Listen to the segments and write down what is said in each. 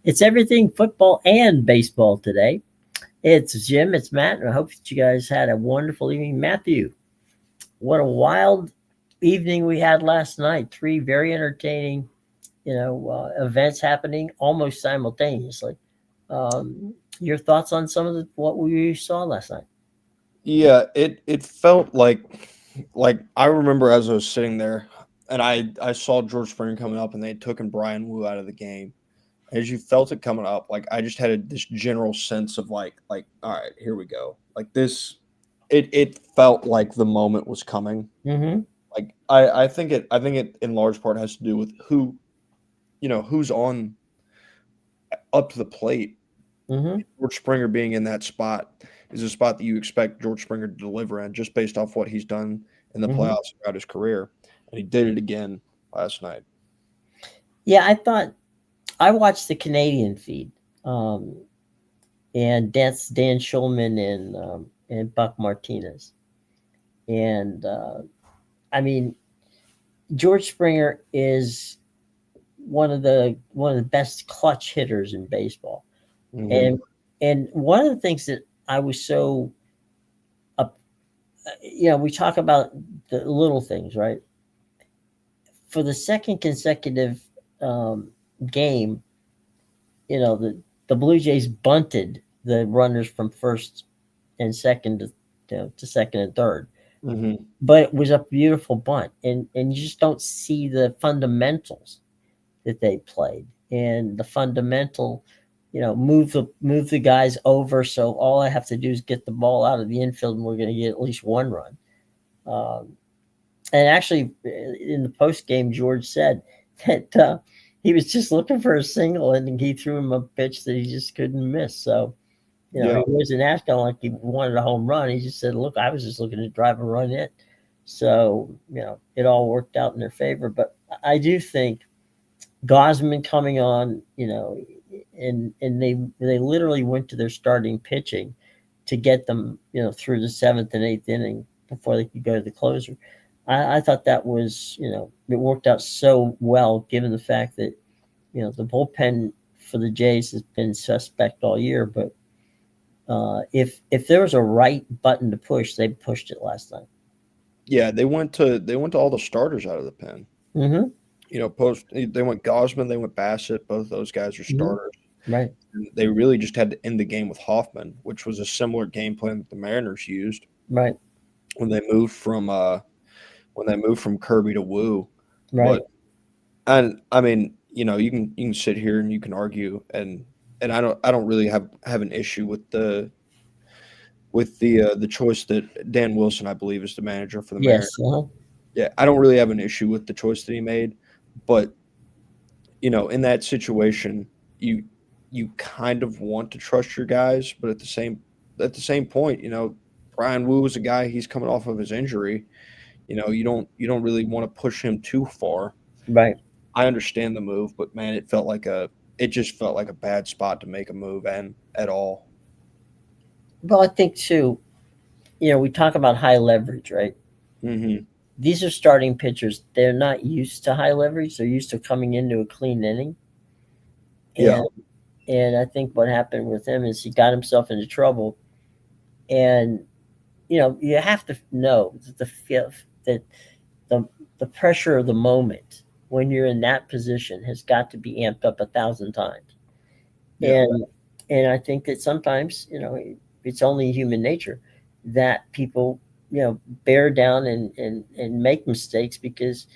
It's everything football and baseball today. It's Jim, it's Matt, and I hope that you guys had a wonderful evening. Matthew, what a wild evening we had last night. Three very entertaining, events happening almost simultaneously. Your thoughts on some of what we saw last night? Yeah, it felt like I remember as I was sitting there and I saw George Springer coming up and they had taken Brian Wu out of the game. As you felt it coming up, like I just had this general sense of like all right, here we go. Like this, it felt like the moment was coming. Mm-hmm. Like I think it in large part has to do with who's on up to the plate. Mm-hmm. George Springer being in that spot is a spot that you expect George Springer to deliver in just based off what he's done in the Mm-hmm. playoffs throughout his career. And he did it again last night. Yeah, I thought I watched the Canadian feed, um, and that's Dan Schulman and Buck Martinez, and I mean George Springer is one of the best clutch hitters in baseball. Hmm. And one of the things that I was so up, we talk about the little things, right? For the second consecutive um, game, the Blue Jays bunted the runners from first and second to second and third, Hmm. but it was a beautiful bunt, and you just don't see the fundamentals that they played and the fundamental, move the guys over. So all I have to do is get the ball out of the infield, and we're going to get at least one run. Um, and actually, in the post game, George said that he was just looking for a single, and he threw him a pitch that he just couldn't miss. So Yeah. he wasn't acting like he wanted a home run. He just said, "Look, I was just looking to drive a run in." So it all worked out in their favor. But I do think Gosman coming on, and they literally went to their starting pitching to get them, through the seventh and eighth inning before they could go to the closer. I thought that was, it worked out so well given the fact that, the bullpen for the Jays has been suspect all year. But if there was a right button to push, they pushed it last night. Yeah, they went to all the starters out of the pen. Mm-hmm. They went Gosman, they went Bassett. Both those guys are Mm-hmm. starters. Right. And they really just had to end the game with Hoffman, which was a similar game plan that the Mariners used Right. when they moved from Kirby to Wu. Right. But and I mean, you can sit here and you can argue and I don't really have an issue with the choice that Dan Wilson, I believe, is the manager for the Mariners. Yes. Uh-huh. Yeah, I don't really have an issue with the choice that he made, but in that situation, you you kind of want to trust your guys, but at the same point, Brian Wu is a guy, he's coming off of his injury. You don't really want to push him too far. Right. I understand the move, but man, it just felt like a bad spot to make a move and at all. Well, I think too, we talk about high leverage, right? Hmm. These are starting pitchers. They're not used to high leverage. They're used to coming into a clean inning. Yeah. And I think what happened with him is he got himself into trouble. And you have to know that that the the pressure of the moment when you're in that position has got to be amped up 1,000 times. Yeah. And I think that sometimes it's only human nature that people bear down and make mistakes because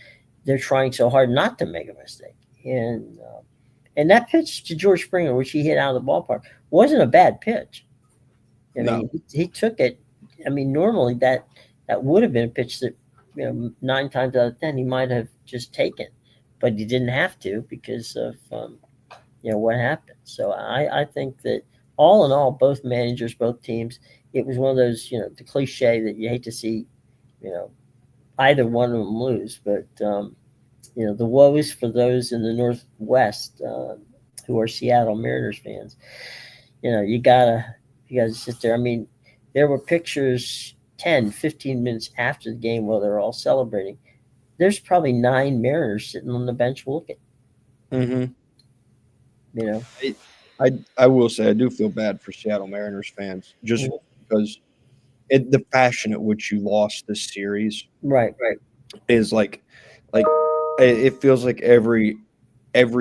they're trying so hard not to make a mistake. And that pitch to George Springer, which he hit out of the ballpark, wasn't a bad pitch. I No. mean, he took it. I mean, normally that would have been a pitch that 9 times out of 10 he might have just taken, but he didn't have to because of what happened. So I think that all in all, both managers, both teams, it was one of those the cliche that you hate to see you know either one of them lose, but the woes for those in the Northwest who are Seattle Mariners fans. You gotta sit there. I mean, there were pictures 10, 15 minutes after the game while they're all celebrating. There's probably 9 Mariners sitting on the bench looking. Hmm. You know. I, I will say I do feel bad for Seattle Mariners fans just Mhm. because the fashion at which you lost this series Right. is like it feels like every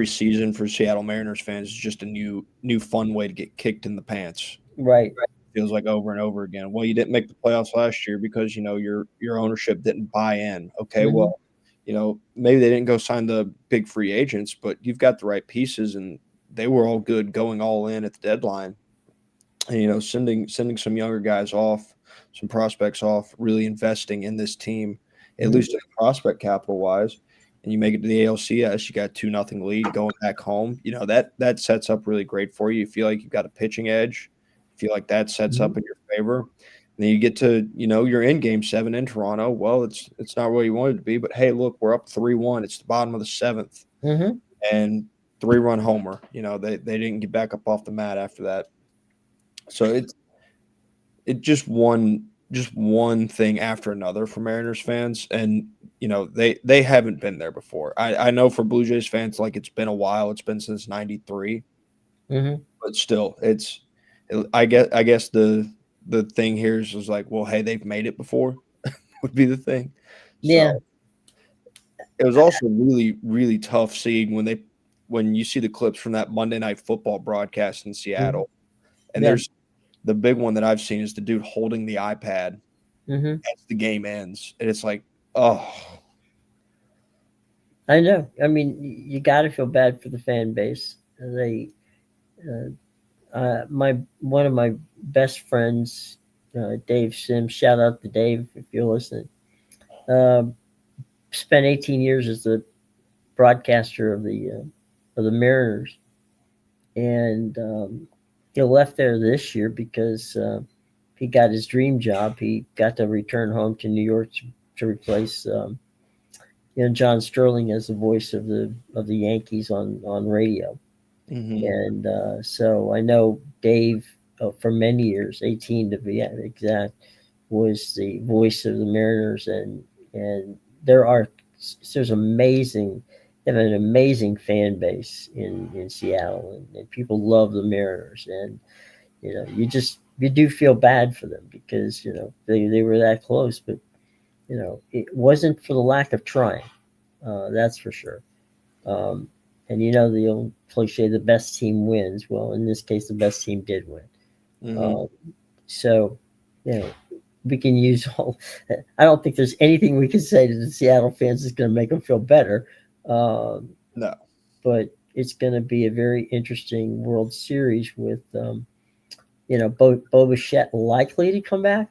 season for Seattle Mariners fans is just a new fun way to get kicked in the pants. Right. Feels like over and over again. Well, you didn't make the playoffs last year because your ownership didn't buy in. Okay, Hmm. well, maybe they didn't go sign the big free agents, but you've got the right pieces, and they were all good going all in at the deadline. And sending some younger guys off, some prospects off, really investing in this team, at Hmm. least in prospect capital wise. And you make it to the ALCS, you got 2-0 lead going back home. That sets up really great for you. You feel like you've got a pitching edge. You feel like that sets Hmm. up in your favor. And then you get to, you're in game 7 in Toronto. Well, it's not where you wanted to be, but hey, look, we're up 3-1. It's the bottom of the 7th. Hmm. And 3-run homer. They didn't get back up off the mat after that. So it just one thing after another for Mariners fans, and they haven't been there before. I know for Blue Jays fans, like it's been a while. It's been since '93, Hmm. but still, I guess the thing here is like, well, hey, they've made it before would be the thing. Yeah. So it was also really really tough seeing when you see the clips from that Monday Night Football broadcast in Hmm. Seattle, and Yeah. there's the big one that I've seen is the dude holding the iPad Hmm. as the game ends, and it's like, oh, I know. I mean, you got to feel bad for the fan base. They, my one of my best friends, Dave Sims. Shout out to Dave if you're listening. Um, Spent 18 years as the broadcaster of the Mariners, and he left there this year because he got his dream job. He got to return home to New York to replace John Sterling as the voice of the Yankees on radio. mhm, And so I know Dave for many years, 18 to be exact, was the voice of the Mariners, and there are there's amazing. They have an amazing fan base in Seattle, and people love the Mariners, and you do feel bad for them because they were that close, but it wasn't for the lack of trying. That's for sure. Um, and the old cliche, the best team wins. Well, in this case, the best team did win. mhm. Um, so, you know, we can use all. I don't think there's anything we can say to the Seattle fans that's going to make them feel better. Um, No, but it's going to be a very interesting World Series with, Bo Bichette likely to come back.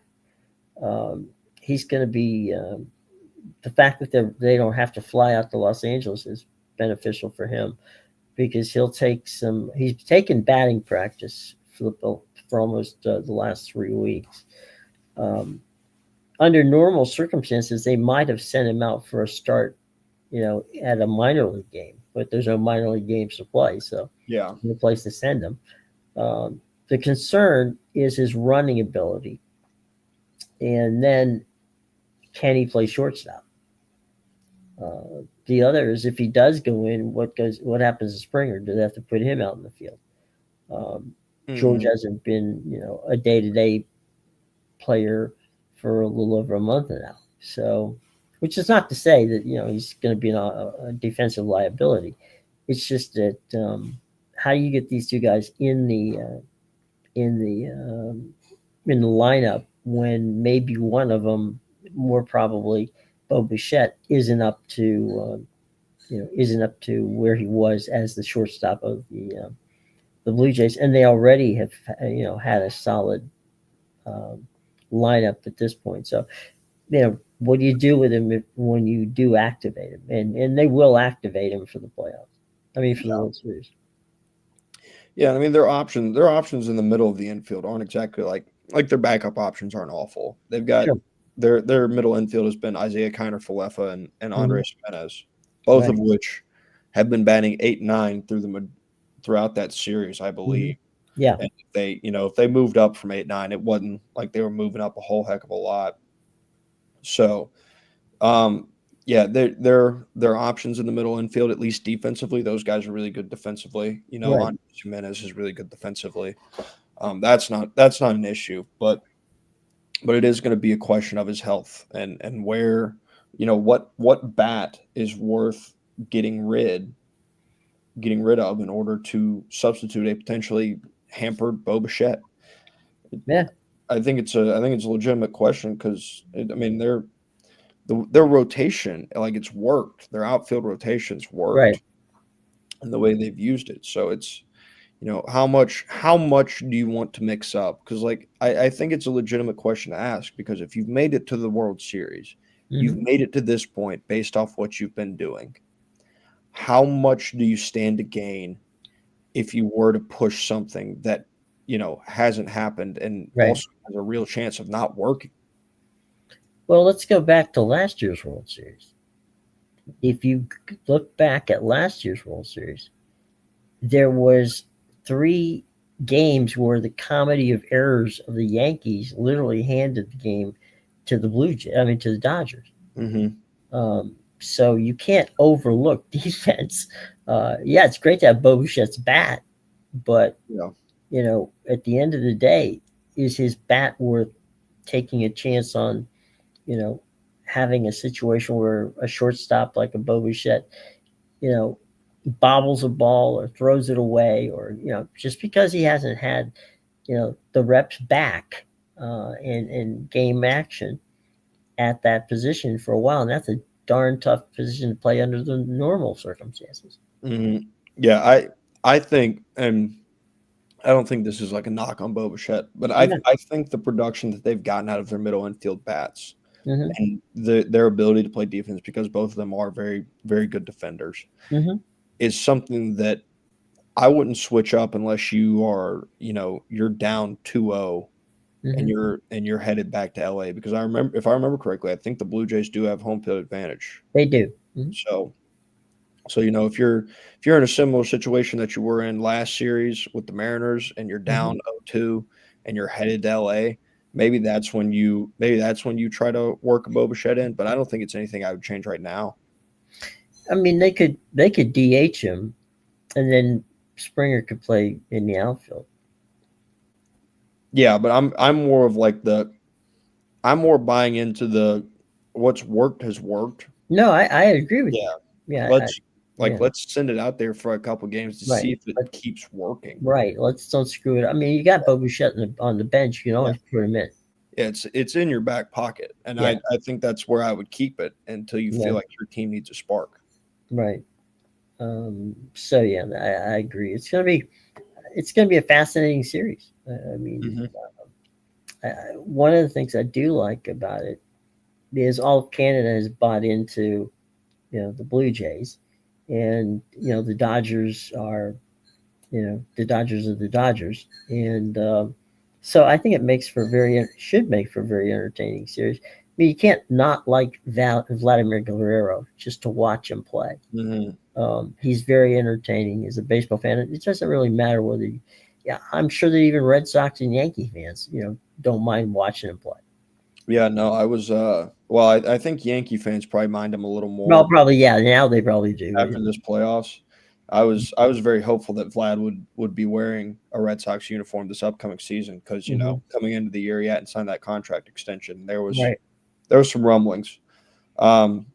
Um, he's going to be the fact that they don't have to fly out to Los Angeles is beneficial for him because he'll take some. He's taken batting practice for almost the last 3 weeks. Um, Under normal circumstances, they might have sent him out for a start, at a minor league game, but there's no minor league games to play, so yeah, no place to send him. The concern is his running ability, and then can he play shortstop? The other is if he does go in, what happens to Springer? Do they have to put him out in the field? Um, George mhm, hasn't been, a day to day player for a little over a month now. So, which is not to say that he's going to be a defensive liability. It's just that how do you get these two guys in the in the lineup when maybe one of them, more probably Bo Bichette, isn't up to where he was as the shortstop of the Blue Jays, and they already have had a solid um, lineup at this point. So what do you do with him when you do activate him? And they will activate him for the playoffs. I mean, for the yeah, World Series. yeah. I mean, their options in the middle of the infield aren't exactly like their backup options aren't awful. They've got Sure. their middle infield has been Isaiah Kiner Falefa and Hmm. Andres Jimenez, both Right. of which have been batting 8-9 throughout that series, I Hmm. believe. Yeah. And if they moved up from 8-9, it wasn't like they were moving up a whole heck of a lot. So, um, Yeah, their options in the middle infield, at least defensively, those guys are really good defensively. You know, Right. Andres Jimenez is really good defensively. That's not an issue, but it is going to be a question of his health and where, what bat is worth getting rid of in order to substitute a potentially hampered Bo Bichette. Yeah. I think it's a legitimate question because I mean their rotation, like, it's worked. Their outfield rotations Right. worked in the way they've used it. So it's, how much do you want to mix up? Because, like, I think it's a legitimate question to ask, because if you've made it to the World Series, you've Hmm. made it to this point based off what you've been doing. How much do you stand to gain if you were to push something that hasn't happened and Right. also has a real chance of not working? Well, let's go back to last year's World Series. If you look back at last year's World Series, there was 3 games where the comedy of errors of the Yankees literally handed the game to the Blue Jays. I mean, to the Dodgers. Hmm. So you can't overlook defense. Yeah, it's great to have Bo Bichette's bat, but Yeah. at the end of the day, is his bat worth taking a chance on? You know, having a situation where a shortstop like a Bo Bichette, you know, bobbles a ball or throws it away, or just because he hasn't had the reps back in game action at that position for a while, and that's a darn tough position to play under the normal circumstances. Hmm. Yeah, I think, and I don't think this is like a knock on Bo Bichette, but I Yeah. I think the production that they've gotten out of their middle infield bats Hmm. and their ability to play defense, because both of them are very, very good defenders, Hmm. is something that I wouldn't switch up unless you're down 2-0 and Hmm. you're headed back to LA, because if I remember correctly, I think the Blue Jays do have home field advantage. They do. Hmm. So if you're in a similar situation that you were in last series with the Mariners and you're Hmm. down 0-2 and you're headed to LA, maybe that's when you try to work a Bo Bichette in, but I don't think it's anything I would change right now. I mean, they could DH him, and then Springer could play in the outfield. Yeah, but I'm more buying into the what's worked has worked. No, I agree with you. Yeah. Yeah, Let's yeah, let's send it out there for a couple games to right. see if it But keeps working. right, let's don't screw it. I mean, you got Bo Bichette on the bench. You can Yeah. always put him in. Yeah, it's in your back pocket, and Yeah, I think that's where I would keep it until you feel yeah, like your team needs a spark. right. So yeah, I agree. It's gonna be a fascinating series. I mean, Mhm. one of the things I do like about it is all of Canada has bought into the Blue Jays, and the Dodgers are the Dodgers are the Dodgers, and so I think it makes for very should make for a very entertaining series. I mean, you can't not like Vladimir Guerrero just to watch him play. Mhm. He's very entertaining as a baseball fan. It doesn't really matter whether, yeah, I'm sure that even Red Sox and Yankee fans, don't mind watching him play. Yeah, no, I was well, I think Yankee fans probably mind him a little Well, more probably, yeah. Now they probably do. after this playoffs. I was very hopeful that Vlad would be wearing a Red Sox uniform this upcoming season, because Hmm. coming into the year he hadn't signed that contract extension. There was Right. there was some rumblings. Um,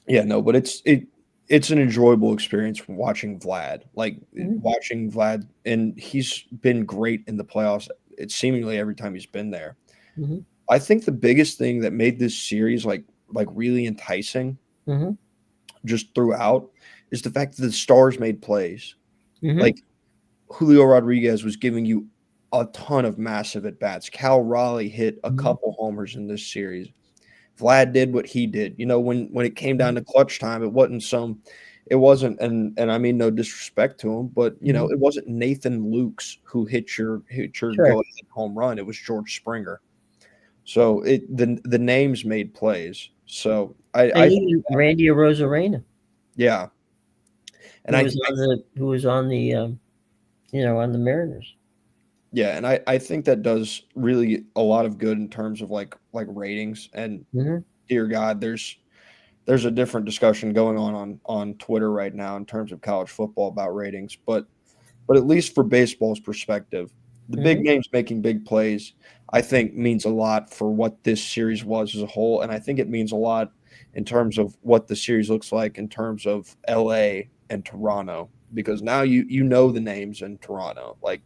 Yeah, no, but it's an enjoyable experience from watching Vlad. Like, Hmm. watching Vlad, and he's been great in the playoffs. It's seemingly every time he's been there. Hmm. I think the biggest thing that made this series like really enticing Hmm. just throughout is the fact that the stars made plays. Hmm. Like, Julio Rodriguez was giving you a ton of massive at bats. Cal Raleigh hit a Hmm. couple homers in this series. Vlad did what he did. When it came down to clutch time, it wasn't, and I mean no disrespect to him, but Hmm. it wasn't Nathan Lukes who hit your Sure. go ahead home run. It was George Springer. So the names made plays. So And I think, even Randy Arozarena, yeah, and who was on the Mariners. I think that does really a lot of good in terms of like ratings. And Hmm. dear God, there's a different discussion going on Twitter right now in terms of college football about ratings, but at least for baseball's perspective, the big Hmm. names making big plays, I think means a lot for what this series was as a whole, and I think it means a lot in terms of what the series looks like in terms of LA and Toronto, because now you know the names in Toronto, like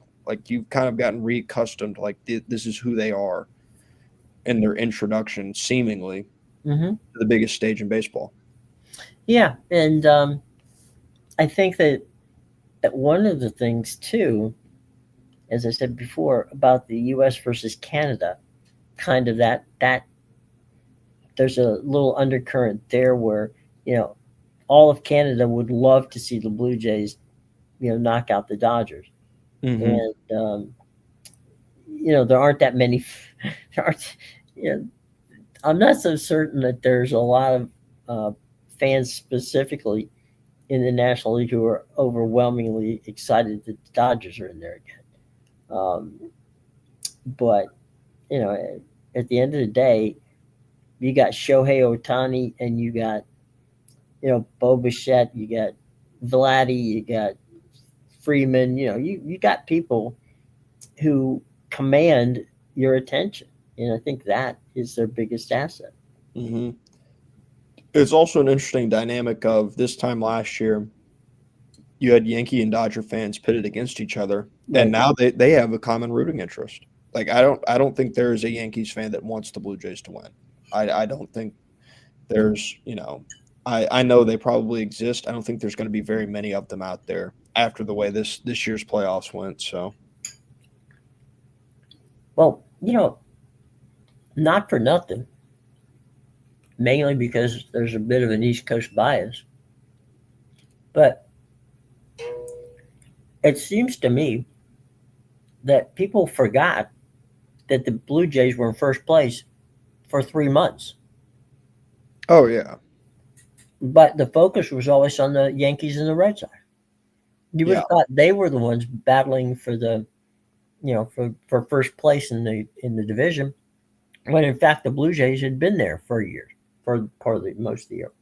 you've kind of gotten reaccustomed to like this is who they are in their introduction, seemingly to Hmm. the biggest stage in baseball. Yeah, and I think that one of the things too, as I said before, about the U.S. versus Canada, kind of that there's a little undercurrent there where you know all of Canada would love to see the Blue Jays knock out the Dodgers, Hmm. and there aren't that many. There aren't. You know, I'm not so certain that there's a lot of uh, fans specifically in the National League who are overwhelmingly excited that the Dodgers are in there again. But you know, at the end of the day, you got Shohei Otani and you got Bo Bichette, you got Vladdy, you got Freeman. You got people who command your attention, and I think that is their biggest asset. Hmm. It's also an interesting dynamic of this time last year. You had Yankee and Dodger fans pitted against each other, and Right. now they have a common rooting interest. Like I don't think there is a Yankees fan that wants the Blue Jays to win. I don't think there's I know they probably exist. I don't think there's going to be very many of them out there after the way this year's playoffs went. So Well, not for nothing, mainly because there's a bit of an East Coast bias, but it seems to me that people forgot that the Blue Jays were in first place for 3 months. oh yeah, But the focus was always on the Yankees and the Red Sox. You would yeah, have thought they were the ones battling for for first place in the division, when in fact the Blue Jays had been there for years, for part of most of the year.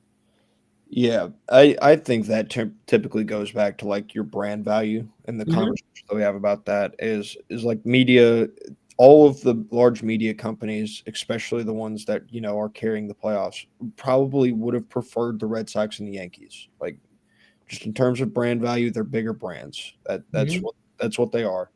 yeah. I think that typically goes back to like your brand value, and the Hmm. conversation that we have about that is like media. All of the large media companies, especially the ones that are carrying the playoffs, probably would have preferred the Red Sox and the Yankees. Like just in terms of brand value, they're bigger brands. Hmm. That's what they are.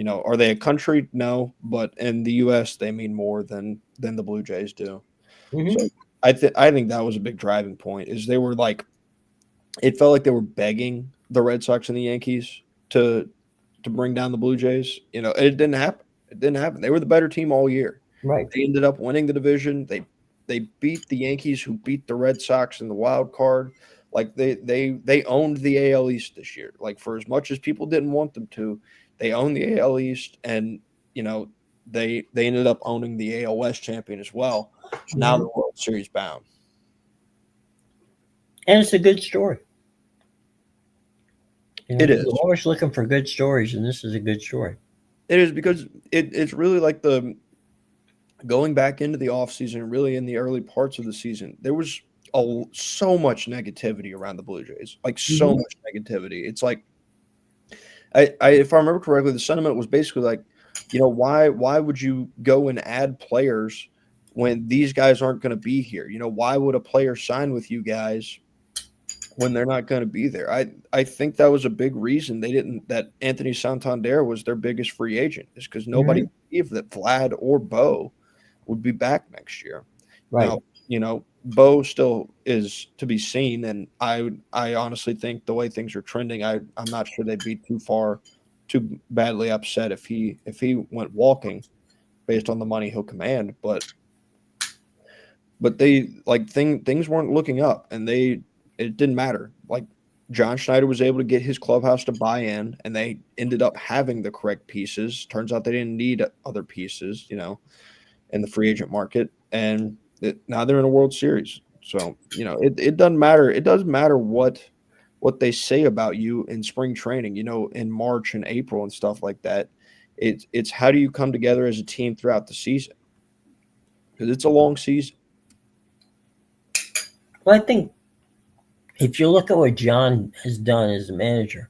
Are they a country? No, but in the U.S., they mean more than the Blue Jays do. Hmm. So I think that was a big driving point. Is they were like it felt like they were begging the Red Sox and the Yankees to to bring down the Blue Jays. It didn't happen. It didn't happen. They were the better team all year. Right. They ended up winning the division. They beat the Yankees, who beat the Red Sox in the wild card. Like they owned the AL East this year. Like for as much as people didn't want them to, they owned the AL East, and you know they ended up owning the AL West champion as well. Now Hmm. they're World Series bound. And it's a good story. It You're is. always looking for good stories, and this is a good story. It is because it's really like the going back into the offseason, really in the early parts of the season, there was so much negativity around the Blue Jays, like so Hmm. much negativity. It's like if I remember correctly, the sentiment was basically like, why would you go and add players when these guys aren't going to be here? Why would a player sign with you guys when they're not going to be there? I think that was a big reason they didn't that Anthony Santander was their biggest free agent, is because nobody Hmm. believed that Vlad or Bo would be back next year. Right. Now, Bo still is to be seen, and I honestly think the way things are trending, I'm not sure they'd be too badly upset if he went walking based on the money he'll command. But they like things weren't looking up, and it didn't matter. Like John Schneider was able to get his clubhouse to buy in, and they ended up having the correct pieces. Turns out they didn't need other pieces, in the free agent market, and now they're in a World Series. So it doesn't matter. It doesn't matter what they say about you in spring training, in March and April and stuff like that. It's how do you come together as a team throughout the season, because it's a long season. Well, I think if you look at what John has done as a manager,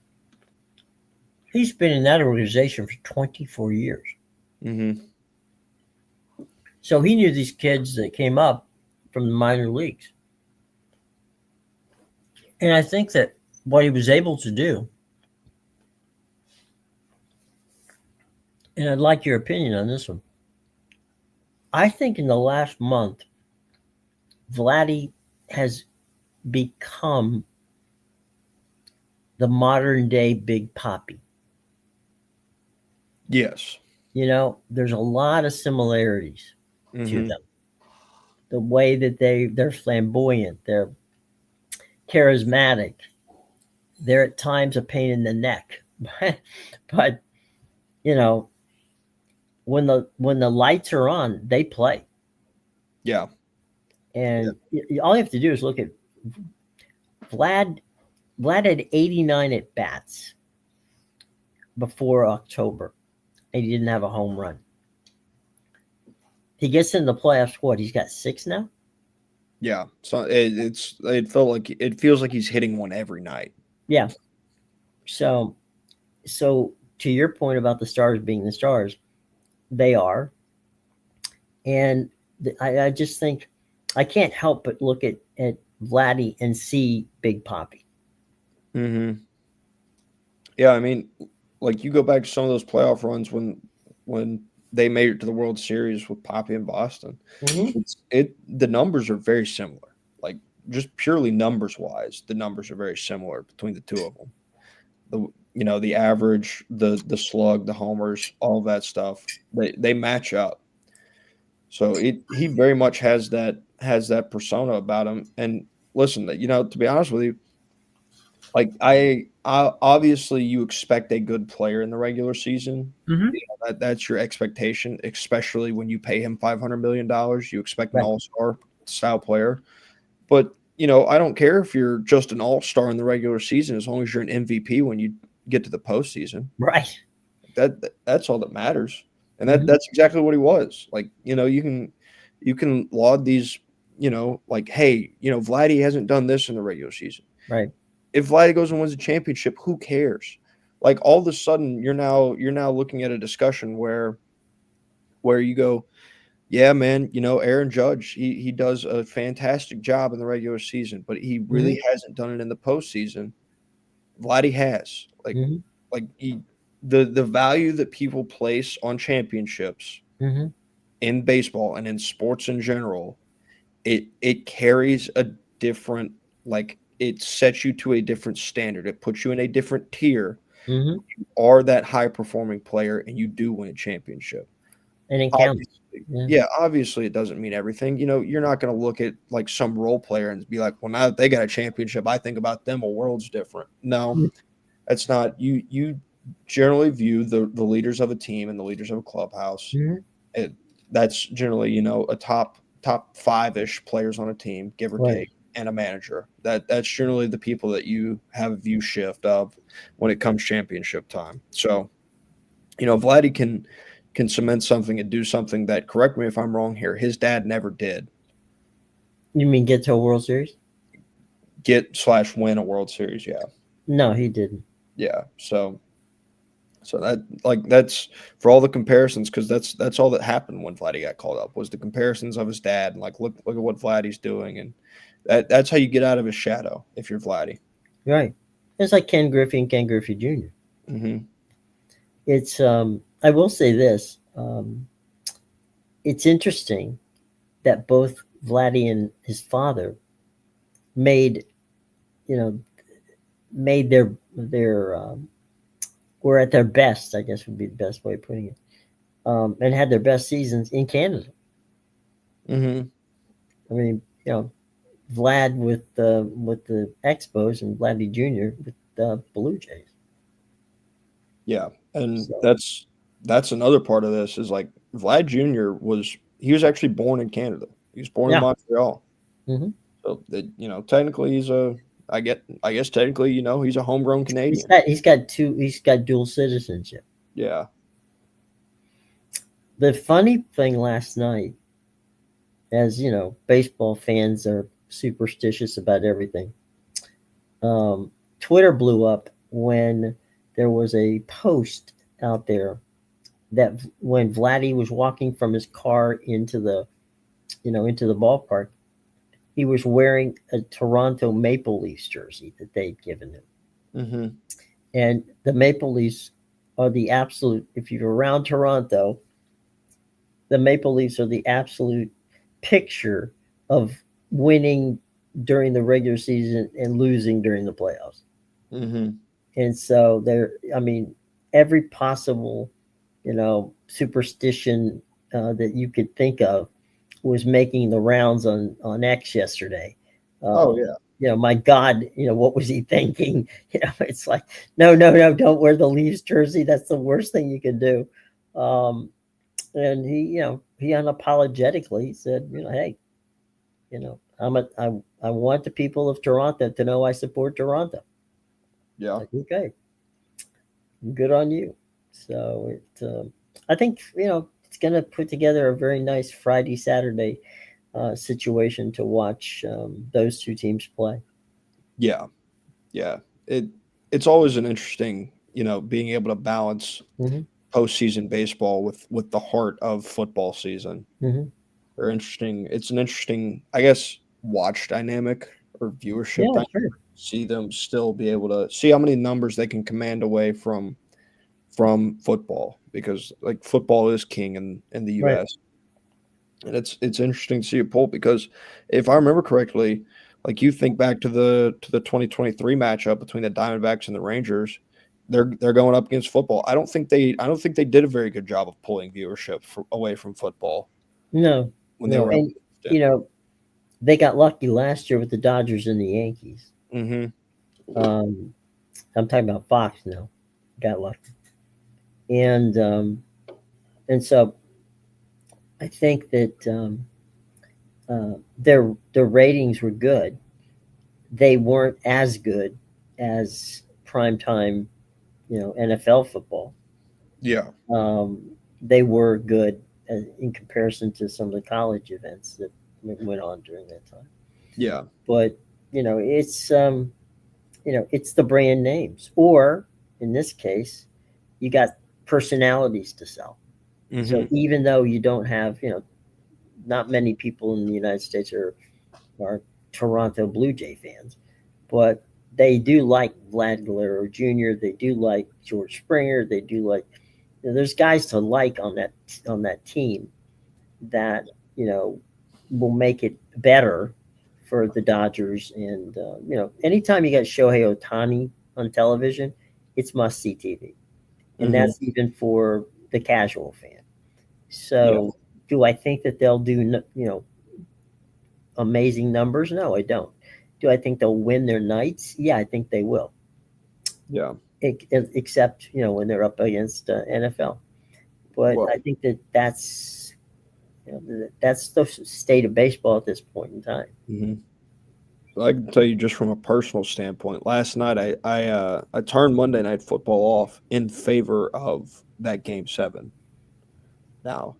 he's been in that organization for 24 years. Mm-hmm. So he knew these kids that came up from the minor leagues. And I think that what he was able to do, and I'd like your opinion on this one, I think in the last month, Vladdy has become the modern day Big Poppy. Yes. You know, there's a lot of similarities to Mm-hmm. them. The way that they're flamboyant, they're charismatic, they're at times a pain in the neck. But you know, when the lights are on, they play. Yeah. And all you have to do is look at Vlad. Vlad had 89 at bats before October, and he didn't have a home run. He gets in the playoffs. What? He's got 6 now. Yeah. So it feels like he's hitting one every night. Yeah. So to your point about the Stars being the Stars, they are, and I just think I can't help but look at Vladdy and see Big Poppy. Mm-hmm. Yeah, I mean, like you go back to some of those playoff runs when they made it to the World Series with Poppy in Boston. Mm-hmm. The numbers are very similar. Like just purely numbers wise, the numbers are very similar between the two of them. The average, the slug, the homers, all of that stuff, they match up. So he very much has that persona about him. And listen, to be honest with you, like I obviously you expect a good player in the regular season. Mm-hmm. That's your expectation, especially when you pay him $500 million. You expect an Right. all-star style player. But I don't care if you're just an all-star in the regular season, as long as you're an MVP when you get to the postseason. Right. That's all that matters. And Mm-hmm. that's exactly what he was. Like, you can laud these, like, hey, Vladdy hasn't done this in the regular season. Right. If Vladdy goes and wins a championship, who cares? Like all of a sudden you're now looking at a discussion where you go, yeah, man, Aaron Judge, he does a fantastic job in the regular season, but he Mm-hmm. really hasn't done it in the postseason. Vladdy has. Mm-hmm. Like the value that people place on championships Mm-hmm. in baseball and in sports in general, it carries a different, like, it sets you to a different standard. It puts you in a different tier. Mm-hmm. Are that high performing player and you do win a championship. And it counts. Obviously, Yeah. yeah, obviously it doesn't mean everything. You're not going to look at like some role player and be like, well, now that they got a championship, I think about them a world's different. No, that's not you generally view the leaders of a team and the leaders of a clubhouse. Mm-hmm. That's generally, a top 5-ish players on a team, give or Right. take, and a manager. That's generally the people that you have a view shift of when it comes championship time. So, Vladdy can cement something and do something that, correct me if I'm wrong here, his dad never did. You mean get to a World Series? Get/win a World Series, yeah. No, he didn't. Yeah. So that's for all the comparisons, because that's all that happened when Vladdy got called up, was the comparisons of his dad, and like look at what Vladdy's doing, and that's how you get out of his shadow if you're Vladdy. Right. It's like Ken Griffey and Ken Griffey Jr. Mm-hmm. It's I will say this. It's interesting that both Vladdy and his father made their were at their best, I guess would be the best way of putting it, and had their best seasons in Canada. Mm-hmm. I mean, Vlad with the Expos and Vladdy Jr. with the Blue Jays. Yeah, and So, that's another part of this is like Vlad Jr. he was actually born in Canada. He was born in yeah. Montreal. Mm-hmm. So that, technically I guess technically, he's a homegrown Canadian. He's got dual citizenship. Yeah. The funny thing last night, as baseball fans are superstitious about everything. Twitter blew up when there was a post out there that when Vladdy was walking from his car into the ballpark, he was wearing a Toronto Maple Leafs jersey that they'd given him. Mm-hmm. And the Maple Leafs are the absolute, if you're around Toronto, the Maple Leafs are the absolute picture of winning during the regular season and losing during the playoffs. Mm-hmm. And so I mean, every possible, superstition that you could think of was making the rounds on X yesterday. Oh yeah. My God, what was he thinking? It's like, no, no, no, don't wear the Leafs jersey. That's the worst thing you can do. And he unapologetically said, hey, I want the people of Toronto to know I support Toronto. Yeah. Like, okay, good on you. So I think it's going to put together a very nice Friday Saturday situation to watch those two teams play. Yeah. Yeah. It's always an interesting, being able to balance Mm-hmm. postseason baseball with the heart of football season. Mm-hmm. They're interesting. It's an interesting, I guess, watch dynamic or viewership Yeah, dynamic. sure. See them still be able to see how many numbers they can command away from football, because like football is king in the Right. US. And it's interesting to see a poll, because if I remember correctly, like you think back to the 2023 matchup between the Diamondbacks and the Rangers, they're going up against football. I don't think they did a very good job of pulling viewership away from football No, when they no, were up and against you it. know they got lucky last year with the Dodgers and the Yankees. Mm-hmm. Um, I'm talking about Fox now. Got lucky, and so I think that their ratings were good. They weren't as good as primetime, NFL football. Yeah. Um, they were good in comparison to some of the college events that went on during that time. Yeah. But it's the brand names, or in this case, you got personalities to sell. So Mm-hmm. even though you don't have, not many people in the United States are Toronto Blue Jay fans, but they do like Vlad Guerrero Jr. They do like George Springer. They do like, there's guys to like on that team that will make it better for the Dodgers. And anytime you got Shohei Otani on television, it's must see TV, and Mm-hmm. that's even for the casual fan. Yeah. So, do I think that they'll do amazing numbers? No, I don't. Do I think they'll win their nights? Yeah, I think they will. Yeah. Except when they're up against NFL. But Well, I think that's the state of baseball at this point in time. mhm. I can tell you just from a personal standpoint. Last night, I turned Monday Night Football off in favor of that Game 7. Now,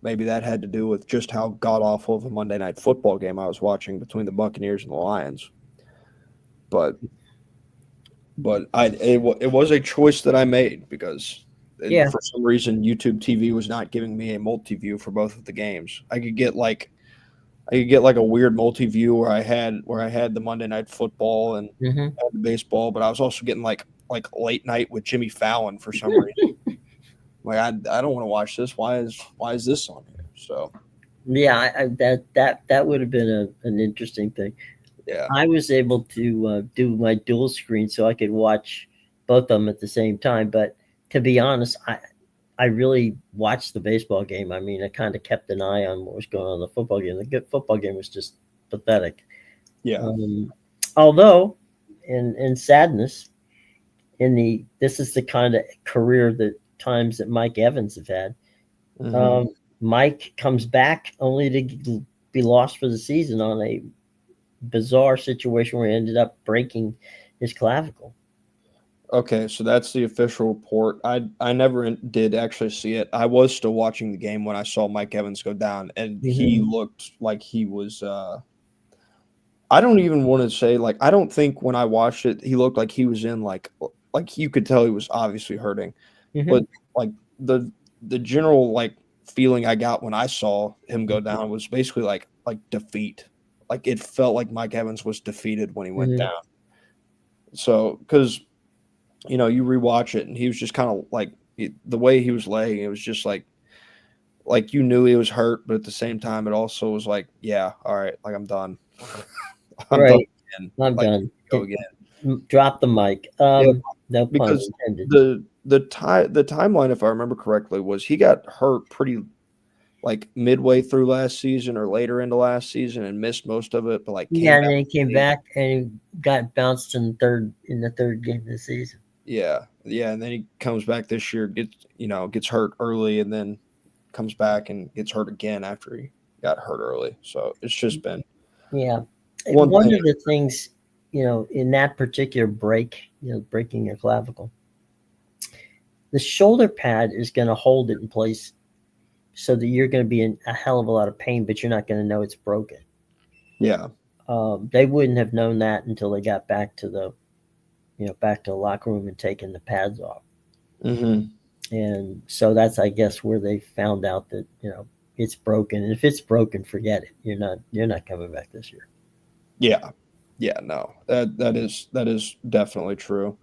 maybe that had to do with just how god awful of a Monday Night Football game I was watching between the Buccaneers and the Lions. But it was a choice that I made, because Yeah. for some reason YouTube TV was not giving me a multi view for both of the games. I could get like a weird multi view where I had the Monday Night Football and Hmm. had the baseball, but I was also getting like late night with Jimmy Fallon for some reason. Like I don't want to watch this. Why is this on here? So Yeah, that would have been an interesting thing. yeah. I was able to do my dual screen so I could watch both of them at the same time. But to be honest, I really watched the baseball game. I mean, I kind of kept an eye on what was going on in the football game. The good football game was just pathetic. Yeah. Um, Although, in sadness, this is the kind of career that times that Mike Evans have had. Hmm. Um, Mike comes back only to be lost for the season on a bizarre situation where he ended up breaking his clavicle. Okay, so that's the official report. I never did actually see it. I was still watching the game when I saw Mike Evans go down, and he Hmm. looked like he was I don't even want to say like I don't think when I watched it he looked like he was in like you could tell he was obviously hurting, but Hmm. like the the general like feeling I got when I saw him go down was basically like defeat. Like it felt like Mike Evans was defeated when he went Hmm. down. So because you rewatch it and he was just kind of like the way he was laying, it was just like you knew he was hurt, but at the same time, it also was like, yeah, all right, like I'm done. I'm done Right. again. I'm Like done. go again. Drop the mic. Yeah, No pun because intended. the timeline, if I remember correctly, was he got hurt pretty like midway through last season or later into last season and missed most of it, but like Yeah, came and back then he came late. back and he got bounced in the third game of the season. Yeah, yeah, and then he comes back this year, gets hurt early, and then comes back and gets hurt again after he got hurt early. So it's just been Yeah. one One thing. of the things, in that particular break, breaking your clavicle, the shoulder pad is going to hold it in place so that you're going to be in a hell of a lot of pain, but you're not going to know it's broken. Yeah. They wouldn't have known that until they got back to the locker room and taken the pads off. Hmm. And so that's, I guess, where they found out that, it's broken. And if it's broken, forget it. You're not coming back this year. Yeah. Yeah. No, that is definitely true.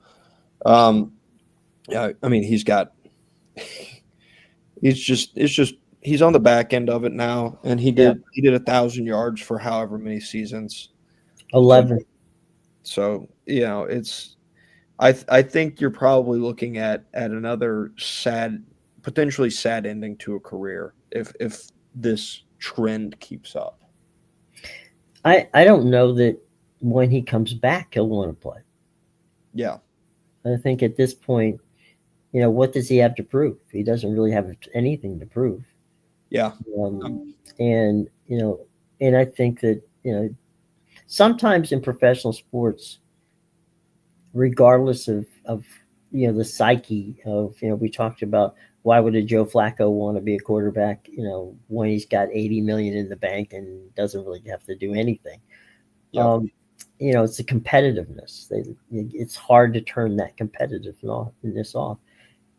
Um, yeah. I mean, it's just he's on the back end of it now, and he Yeah. did he did 1,000 yards for however many seasons. So 11. it's I think you're probably looking at another potentially sad ending to a career if this trend keeps up. I don't know that when he comes back, he'll want to play. Yeah. I think at this point, what does he have to prove? He doesn't really have anything to prove. Yeah. And, and I think that, sometimes in professional sports, regardless of the psyche of, we talked about why would a Joe Flacco want to be a quarterback, when he's got 80 million in the bank and doesn't really have to do anything. Yep. Um, it's the competitiveness. It's hard to turn that competitiveness off.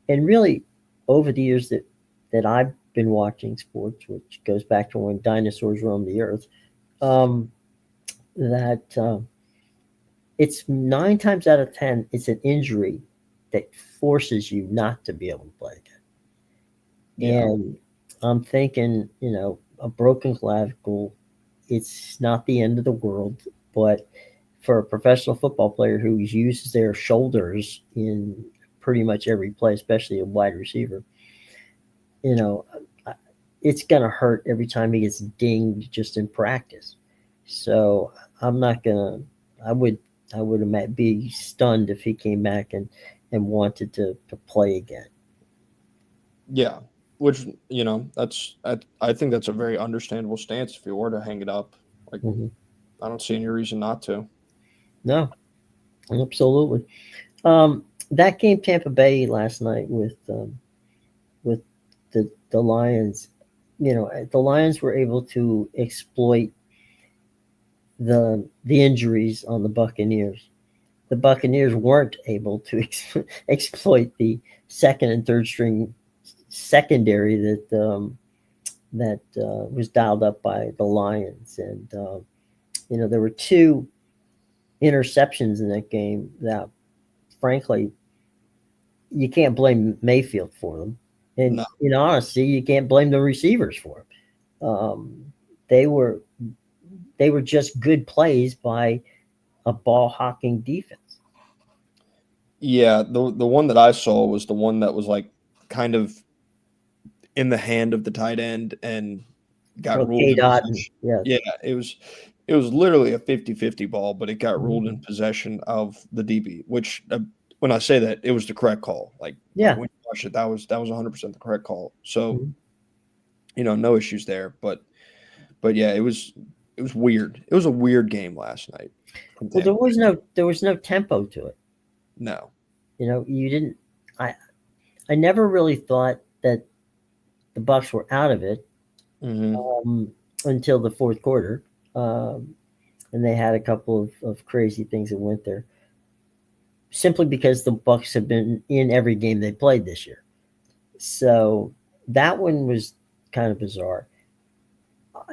And really, over the years that I've been watching sports, which goes back to when dinosaurs roamed the earth, um, that it's 9 times out of 10, it's an injury that forces you not to be able to play again. Yeah. And I'm thinking, a broken clavicle, it's not the end of the world, but for a professional football player who uses their shoulders in pretty much every play, especially a wide receiver, you know, it's going to hurt every time he gets dinged just in practice. So I'm not going to, I would be stunned if he came back and wanted to play again. Yeah. Which, I think that's a very understandable stance if you were to hang it up. Like Hmm. I don't see any reason not to. No, absolutely. That game Tampa Bay last night with the Lions, the Lions were able to exploit the injuries on the Buccaneers. The Buccaneers weren't able to exploit the second and third string secondary that was dialed up by the Lions, and there were two interceptions in that game that, frankly, you can't blame Mayfield for them, and No. honestly, you can't blame the receivers for them. They were just good plays by a ball hawking defense. Yeah, the one that I saw was the one that was like kind of in the hand of the tight end and got Oh, ruled K. in Dotton, possession. yes. Yeah, it was literally a 50-50 ball, but it got Mhm. ruled in possession of the DB, which when I say that, it was the correct call. Like Yeah. when you watch it, that was 100% the correct call. So, Mhm. no issues there, but yeah, it was weird. It was a weird game last night from Well, Tampa Bay. there was no tempo to it. No. You didn't. I I never really thought that the Bucks were out of it Mhm. um, until the fourth quarter. Um, and they had a couple of crazy things that went there simply because the Bucks have been in every game they played this year. So that one was kind of bizarre.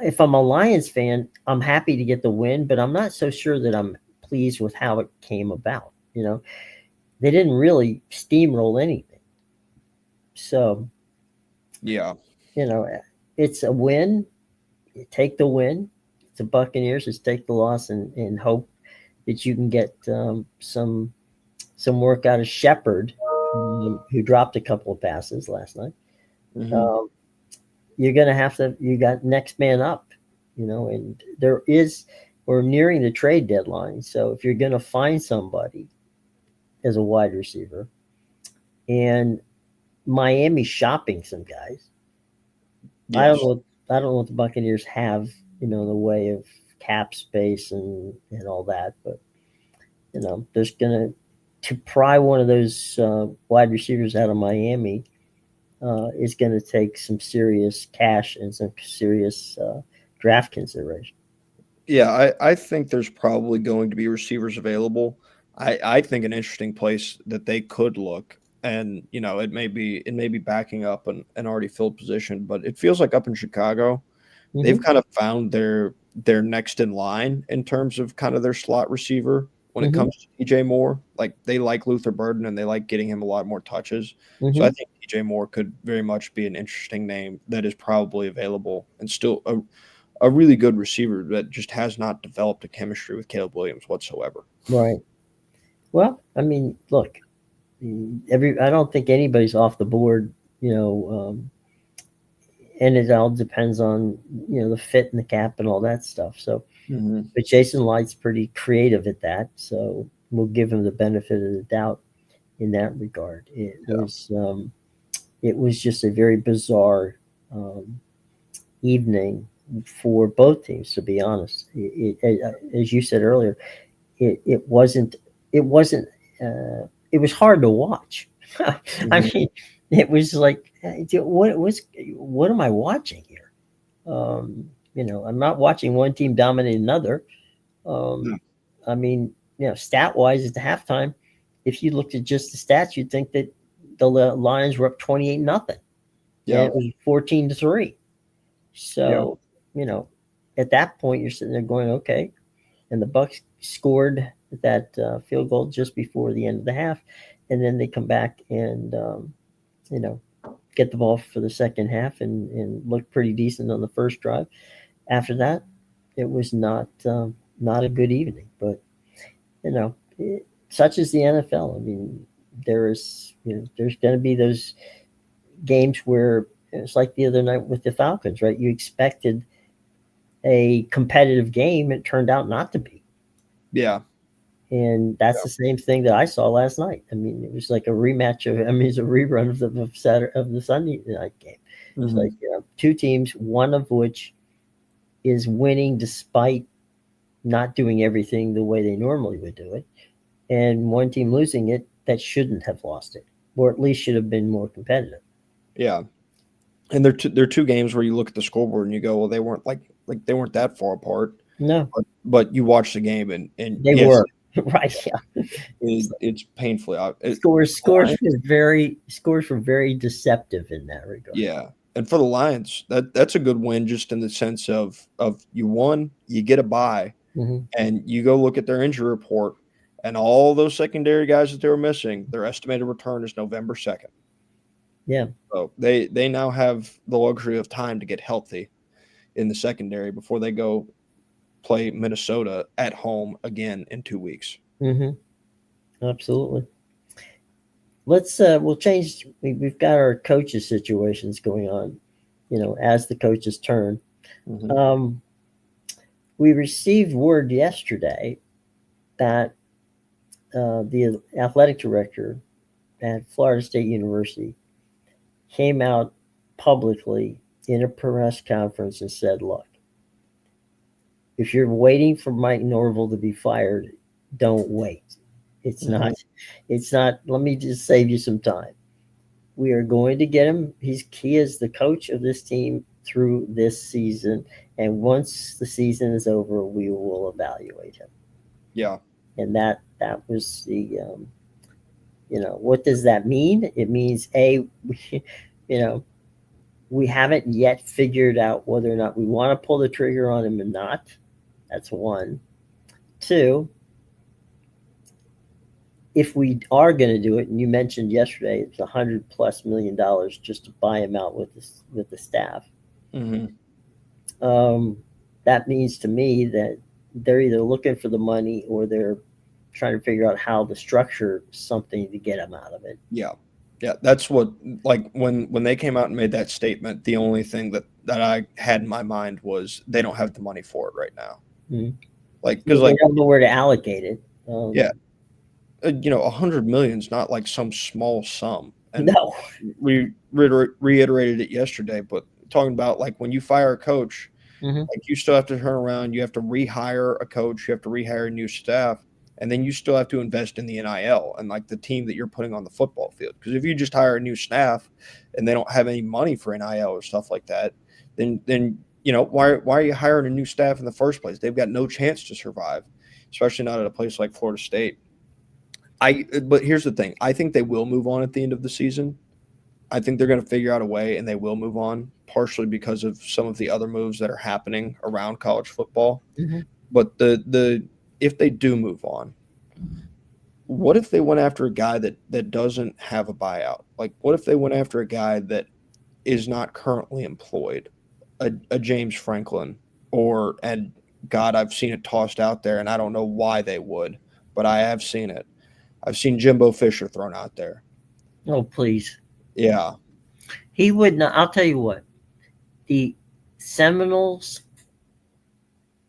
If I'm a Lions fan, I'm happy to get the win, but I'm not so sure that I'm pleased with how it came about. They didn't really steamroll anything. So, Yeah. you know, it's a win. You take the win. It's the Buccaneers. Just take the loss and hope that you can get some work out of Shepard, who dropped a couple of passes last night. Hmm. Um, you're going to have to. You got next man up, and we're nearing the trade deadline. So if you're going to find somebody as a wide receiver, and Miami shopping some guys, I don't Yes. know. I don't know what the Buccaneers have, the way of cap space and all that, but there's gonna to pry one of those wide receivers out of Miami is going to take some serious cash and some serious draft consideration. Yeah, I think there's probably going to be receivers available. I think an interesting place that they could look, and it may be backing up an already filled position, but it feels like up in Chicago, they've Hmm. kind of found their next in line in terms of kind of their slot receiver when it Hmm. comes to DJ Moore. Like they like Luther Burden and they like getting him a lot more touches. So I Hmm. think DJ Moore could very much be an interesting name that is probably available and still a really good receiver that just has not developed a chemistry with Caleb Williams whatsoever. Right. Well, I mean, look, I don't think anybody's off the board, and it all depends on the fit and the cap and all that stuff. So, Hmm. but Jason Light's pretty creative at that, so we'll give him the benefit of the doubt in that regard. It was just a very bizarre um, evening for both teams. To be honest, as you said earlier, it wasn't it was hard to watch. I Hmm. mean, it was like what am I watching here? I'm not watching one team dominate another. Yeah. Um, I mean, stat wise at the halftime, if you looked at just the stats, you'd think that the Lions were up 28-0, and Yeah. it was 14-3. Yeah. So, you know, at that point, you're sitting there going, okay. And the Bucks scored that field goal just before the end of the half, and then they come back and you know get the ball for the second half and look pretty decent on the first drive. After that, it was not a good evening. But such is the NFL. I mean, there's going to be those games where it's like the other night with the Falcons, right? You expected a competitive game, it turned out not to be. Yeah. And that's the same thing that I saw last night. I mean, it was like a rematch of, I mean, it's a rerun of Saturday of the Sunday night game. It's like Hmm. two teams, one of which is winning despite not doing everything the way they normally would do it, and one team losing it that shouldn't have lost it, or at least should have been more competitive. Yeah. And they're two games where you look at the scoreboard and you go, well, they weren't like they weren't that far apart. No, But you watch the game and they yes, were right. Yeah, it's painfully scores were very deceptive in that regard. yeah. And for the Lions, that's a good win just in the sense of you won, you get a bye, Hmm. and you go look at their injury report, and all those secondary guys that they were missing, their estimated return is November 2nd. Yeah. So they now have the luxury of time to get healthy in the secondary before they go play Minnesota at home again in 2 weeks. Hmm. Absolutely. We'll change. We've got our coaches situations going on, as the coaches turn. Hmm. Um, we received word yesterday that the athletic director at Florida State University came out publicly in a press conference and said, look, if you're waiting for Mike Norvell to be fired, don't wait. It's Hmm. not, it's not, let me just save you some time. We are going to get him. He is the coach of this team through this season, and once the season is over, we will evaluate him. Yeah. And that was the what does that mean? It means we, you know we haven't yet figured out whether or not we want to pull the trigger on him or not. That's one. Two, if we are going to do it, and you mentioned yesterday it's $100+ million just to buy him out with the staff. Mm-hmm. That means to me that they're either looking for the money or they're trying to figure out how to structure something to get him out of it. Yeah. Yeah, that's what, like, when they came out and made that statement, the only thing that I had in my mind was they don't have the money for it right now. Mm-hmm. Like, They because, like, don't know where to allocate it. yeah, 100 million is not like some small sum. And No. we reiterated it yesterday, but talking about, like, when you fire a coach, Mm-hmm. like, you still have to turn around, you have to rehire a coach, you have to rehire new staff, and then you still have to invest in the NIL and, like, the team that you're putting on the football field. Because if you just hire a new staff and they don't have any money for NIL or stuff like that, then why are you hiring a new staff in the first place? They've got no chance to survive, especially not at a place like Florida State. But here's the thing. I think they will move on at the end of the season. I think they're going to figure out a way and they will move on, partially because of some of the other moves that are happening around college football. Mm-hmm. But if they do move on, what if they went after a guy that doesn't have a buyout? Like, what if they went after a guy that is not currently employed, a James Franklin, and God, I've seen it tossed out there, and I don't know why they would, but I have seen it. I've seen Jimbo Fisher thrown out there. Oh, please. Yeah. He would not. I'll tell you what. The Seminoles,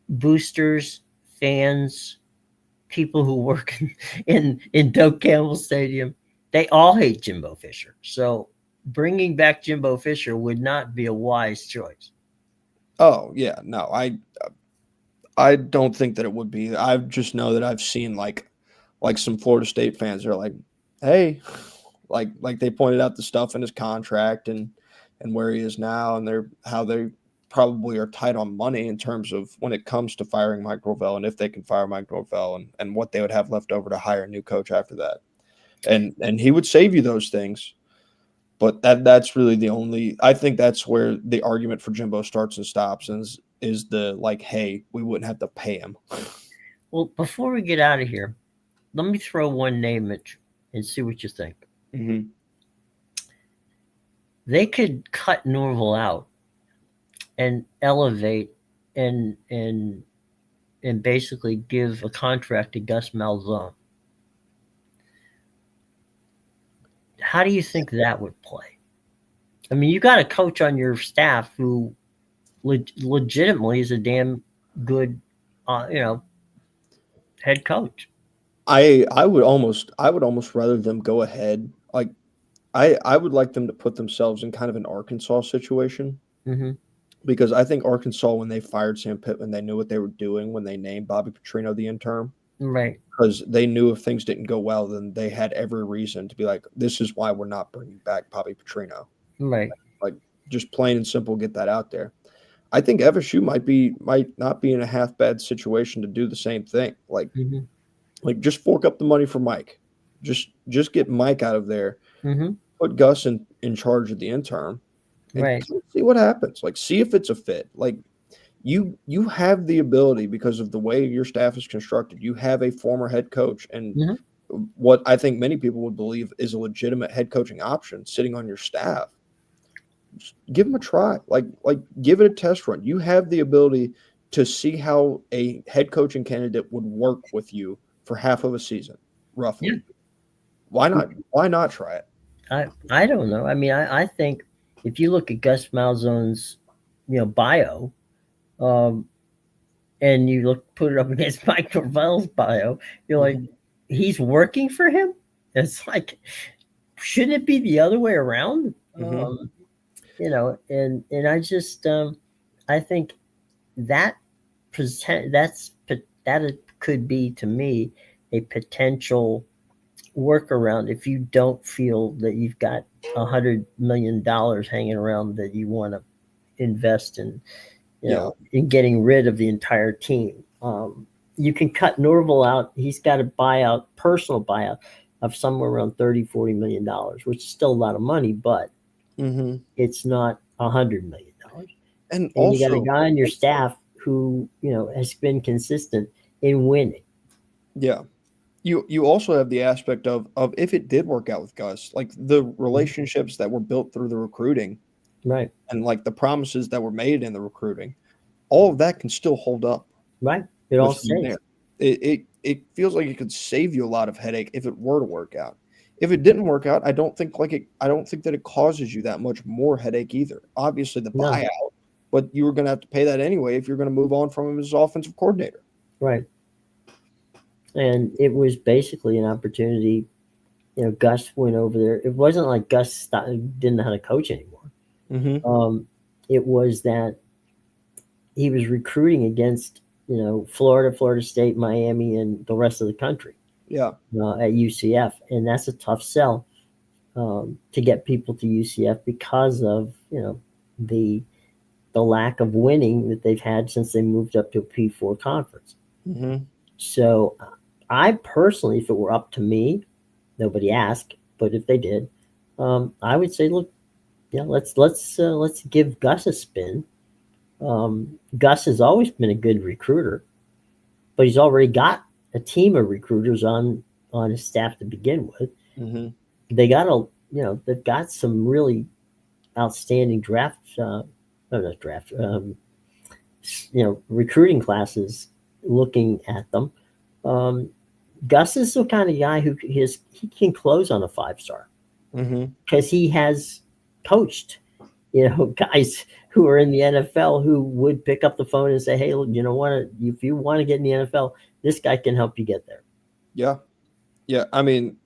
boosters, fans, people who work in Doak Campbell Stadium, they all hate Jimbo Fisher. So bringing back Jimbo Fisher would not be a wise choice. Oh, yeah. No, I don't think that it would be. I just know that I've seen like some Florida State fans are like, hey, like they pointed out the stuff in his contract and where he is now, and how they probably are tight on money in terms of when it comes to firing Mike Norvell, and if they can fire Mike Norvell, and what they would have left over to hire a new coach after that. And he would save you those things. But that's really the only – I think that's where the argument for Jimbo starts and stops is the, like, hey, we wouldn't have to pay him. Well, before we get out of here, let me throw one name at you and see what you think. Mm-hmm. They could cut Norvell out and elevate and basically give a contract to Gus Malzahn. How do you think that would play? I mean, you got a coach on your staff who legitimately is a damn good, head coach. I would almost rather them go ahead. Like, I would like them to put themselves in kind of an Arkansas situation. Mm-hmm. Because I think Arkansas, when they fired Sam Pittman, they knew what they were doing when they named Bobby Petrino the interim. Right. Because they knew if things didn't go well, then they had every reason to be like, this is why we're not bringing back Bobby Petrino. Right. Like, just plain and simple, get that out there. I think FSU might not be in a half bad situation to do the same thing. Like, mm-hmm. like just fork up the money for Mike. Just get Mike out of there. Mm-hmm. Put Gus in charge of the interim. And right. see what happens. Like, see if it's a fit. Like, you have the ability, because of the way your staff is constructed. You have a former head coach, and mm-hmm. what I think many people would believe is a legitimate head coaching option sitting on your staff. Just give them a try. Like give it a test run. You have the ability to see how a head coaching candidate would work with you for half of a season, roughly. Yeah. Why not? Why not try it? I don't know. I mean, I think if you look at Gus Malzahn's, bio, and you put it up against Mike Norvell's bio, you're like, he's working for him. It's like, shouldn't it be the other way around? Mm-hmm. And I just, I think that could be, to me, a potential workaround if you don't feel that you've got $100 million hanging around that you want to invest in, Yeah. in getting rid of the entire team. You can cut Norville out. He's got a buyout, personal buyout of somewhere around $30-40 million, which is still a lot of money, but Mm-hmm. it's not $100 million. And And you got a also, guy on your staff who has been consistent in winning. yeah, you also have the aspect of if it did work out with Gus, like the Mhm. relationships that were built through the recruiting Right, and like the promises that were made in the recruiting, all of that can still hold up right. It all with him stays. there. It feels like it could save you a lot of headache if it were to work out. If it didn't work out, I don't think that it causes you that much more headache either. Obviously the No, buyout, but you were gonna have to pay that anyway if you're gonna move on from him as offensive coordinator. right. And it was basically an opportunity. Gus went over there. It wasn't like didn't know how to coach anymore. Mm-hmm. It was that he was recruiting against Florida, Florida State, Miami, and the rest of the country Yeah. at UCF, and that's a tough sell to get people to UCF because of the the lack of winning that they've had since they moved up to a P4 conference. Mm-hmm. So I personally, if it were up to me, nobody asked, but if they did, I would say, look, yeah, let's give Gus a spin. Gus has always been a good recruiter, but he's already got a team of recruiters on his staff to begin with. Mm-hmm. They got they've got some really outstanding not draft, recruiting classes looking at them. Um, Gus is the kind of guy he can close on a 5-star Mm-hmm. because he has coached guys who are in the NFL who would pick up the phone and say, "Hey, if you want to get in the NFL, this guy can help you get there." Yeah. Yeah. I mean,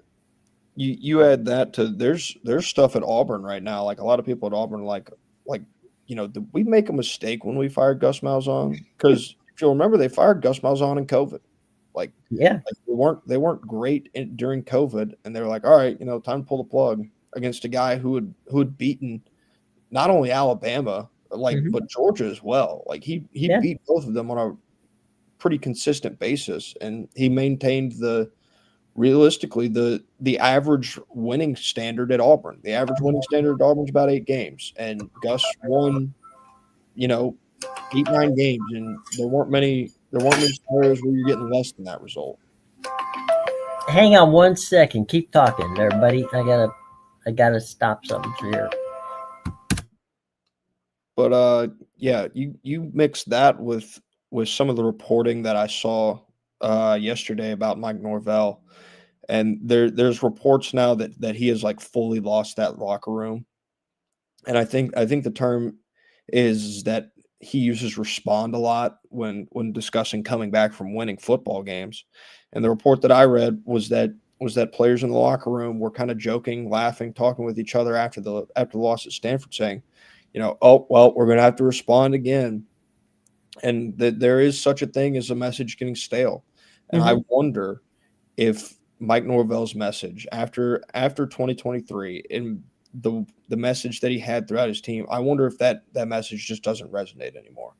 you add that to there's stuff at Auburn right now. Like a lot of people at Auburn, did we make a mistake when we fired Gus Malzahn? Because if you'll remember, they fired Gus Malzahn in COVID. Like, Yeah. they weren't great during COVID, and they were like, all right, time to pull the plug against a guy who had beaten not only Alabama, Hmm. but Georgia as well. Like he Yeah. beat both of them on a pretty consistent basis, and he maintained realistically the average winning standard at Auburn. The average winning standard at Auburn is about 8 games, and Gus won, you know, 8 9 games, and there weren't many scenarios where you're getting less than that result. Hang on 1 second. Keep talking there, buddy. I gotta stop something here. But yeah, you mix that with some of the reporting that I saw yesterday about Mike Norvell, and there's reports now that he has like fully lost that locker room. And I think the term is that he uses respond a lot when discussing coming back from winning football games. And the report that I read was that players in the locker room were kind of joking, laughing, talking with each other after the loss at Stanford, saying, oh well, we're going to have to respond again, and that there is such a thing as a message getting stale. And I Hmm. wonder if Mike Norvell's message after 2023 and the message that he had throughout his team, I wonder if that message just doesn't resonate anymore.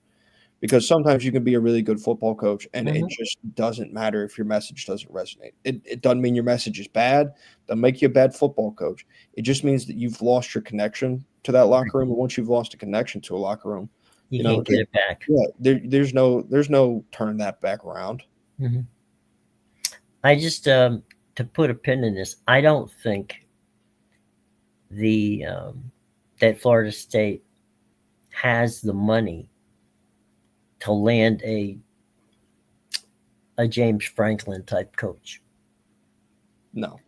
Because sometimes you can be a really good football coach and it Hmm. just doesn't matter if your message doesn't resonate. It doesn't mean your message is bad, doesn't make you a bad football coach. It just means that you've lost your connection to that locker room. And once you've lost a connection to a locker room, You you know, can't get it back. yeah, there's no turning that back around. Hmm. I just to put a pin in this, I don't think the that Florida State has the money to land a James Franklin type coach. No.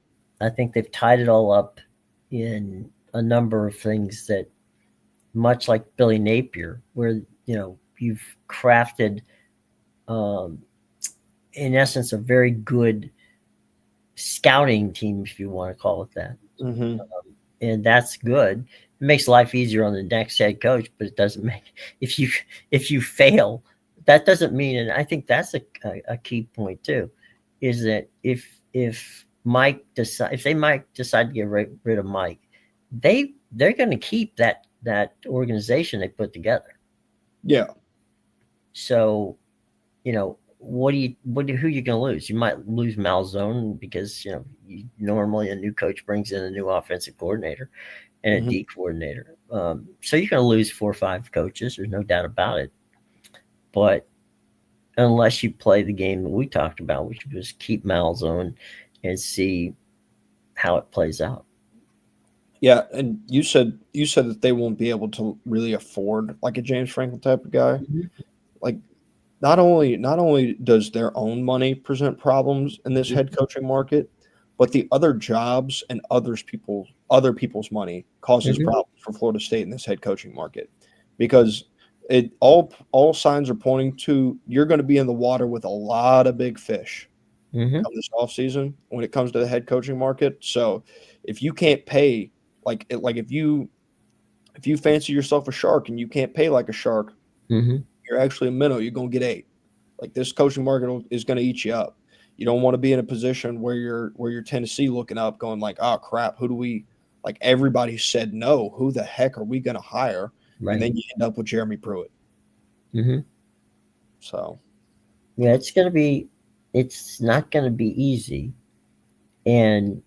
I think they've tied it all up in a number of things that, much like Billy Napier, where you've crafted, um, in essence, a very good scouting team, if you want to call it that, Mm-hmm. and that's good. It makes life easier on the next head coach, but it doesn't make if you fail, that doesn't mean. And I think that's a key point too, is that if Mike decide if they might decide to get rid of Mike, they're going to keep that organization they put together. Yeah. So, who you going to lose? You might lose Malzone because normally a new coach brings in a new offensive coordinator and a Mhm. D coordinator. So you're going to lose 4 or 5 coaches. There's no doubt about it. But unless you play the game that we talked about, which was keep Malzone and see how it plays out. Yeah, and you said that they won't be able to really afford like a James Franklin type of guy. Mhm. Like not only does their own money present problems in this head coaching market, but the other jobs and other people's money causes Mhm. problems for Florida State in this head coaching market because all signs are pointing to you're going to be in the water with a lot of big fish Mhm. come this offseason when it comes to the head coaching market. So if you can't pay like if you fancy yourself a shark and you can't pay like a shark, Mhm. you're actually a minnow. You're gonna get ate. Like this coaching market is gonna eat you up. You don't want to be in a position where you're Tennessee looking up, going like, oh crap, who do we like? Everybody said no. Who the heck are we gonna hire? And Right. then you end up with Jeremy Pruitt. Mhm. So Yeah, it's not going to be easy. And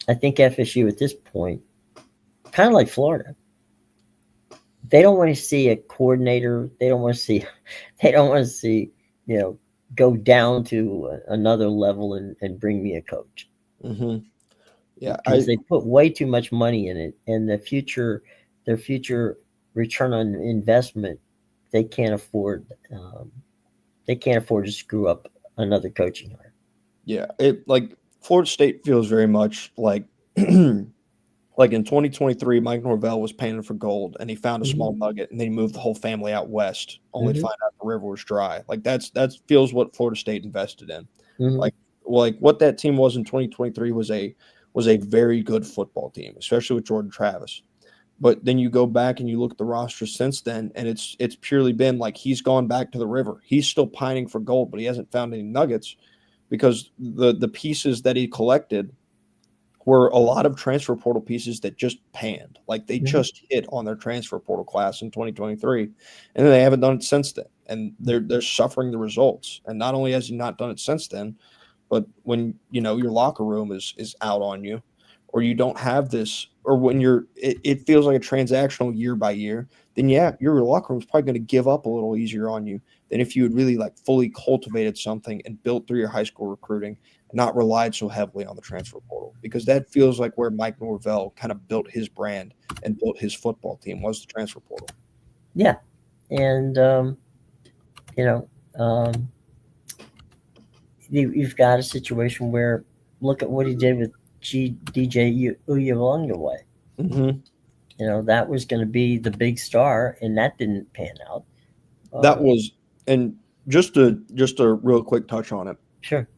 I think FSU at this point, kind of like Florida, they don't want to see a coordinator. They don't want to see, they don't want to see, you know, go down to another level and bring me a coach mhm. Yeah, because they put way too much money in it, and their future return on investment, they can't afford. They can't afford to screw up another coaching hire. yeah, it like Florida State feels very much like like in 2023, Mike Norvell was panning for gold, and he found a Hmm. small nugget, and then he moved the whole family out west, only to Hmm. find out the river was dry. Like that feels what Florida State invested in. Hmm. Like like what that team was in 2023 was a very good football team, especially with Jordan Travis. But then you go back and you look at the roster since then, and it's purely been like he's gone back to the river. He's still pining for gold, but he hasn't found any nuggets because the pieces that he collected were a lot of transfer portal pieces that just panned. Like they Hmm. just hit on their transfer portal class in 2023, and then they haven't done it since then. And they're suffering the results. And not only has he not done it since then, but when your locker room is out on you, or you don't have this, or when it feels like a transactional year by year, then yeah, your locker room is probably going to give up a little easier on you than if you had really like fully cultivated something and built through your high school recruiting and not relied so heavily on the transfer portal. Because that feels like where Mike Norvell kind of built his brand and built his football team was the transfer portal. Yeah, and you know, um, you've got a situation where look at what he did with DJ Uyalungaway. Mm-hmm. That was going to be the big star, and that didn't pan out. That Uh, was, and just a real quick touch on it. sure.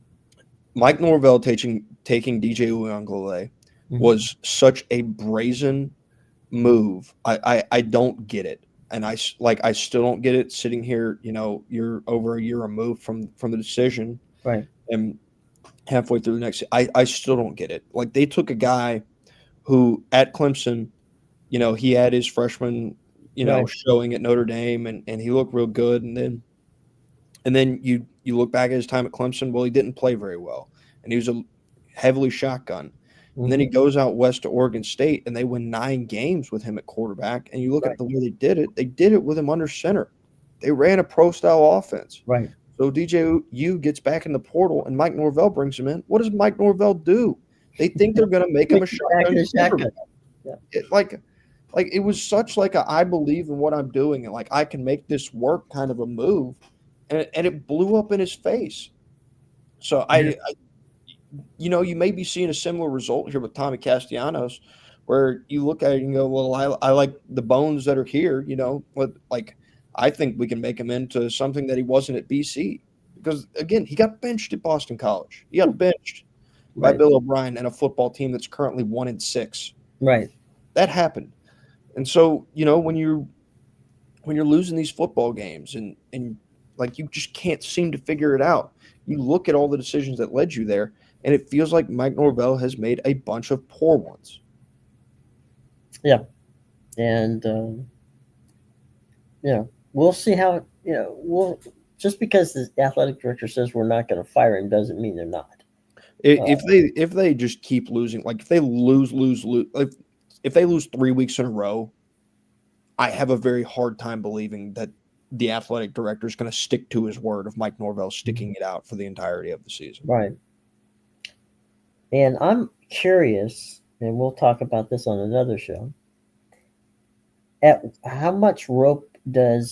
Mike Norvell taking DJ Uyunglele Hmm. was such a brazen move. I don't get it, and I still don't get it. Sitting here, you're over a year removed from the decision, Right. and halfway through the next, I still don't get it. Like they took a guy who at Clemson, he had his freshman, Right. showing at Notre Dame, and he looked real good, and then you look back at his time at Clemson. Well, he didn't play very well, and he was a heavily shotgun. And then Hmm. he goes out west to Oregon State, and they win 9 games with him at quarterback. And you look Right. at the way they did it; they did it with him under center. They ran a pro style offense. Right. So DJ gets back in the portal, and Mike Norvell brings him in. What does Mike Norvell do? They think they're going to make him Quick a back to shotgun the quarterback. shotgun. Yeah. Like it was such like a I believe in what I'm doing, and like I can make this work kind of a move, and it blew up in his face. So Yeah. you may be seeing a similar result here with Tommy Castellanos, where you look at it and go, well, I like the bones that are here, but like I think we can make him into something that he wasn't at BC because again he got benched at Boston College. He got benched by Right. Bill O'Brien and a football team that's currently 1-6. Right. That happened, and so when you're losing these football games and like you just can't seem to figure it out. You look at all the decisions that led you there, and it feels like Mike Norvell has made a bunch of poor ones. Yeah, and we'll see how we'll just because the athletic director says we're not going to fire him doesn't mean they're not. If they just keep losing, like if they lose, if they lose 3 weeks in a row, I have a very hard time believing that the athletic director is going to stick to his word of Mike Norvell sticking it out for the entirety of the season. Right. And I'm curious, and we'll talk about this on another show. At how much rope at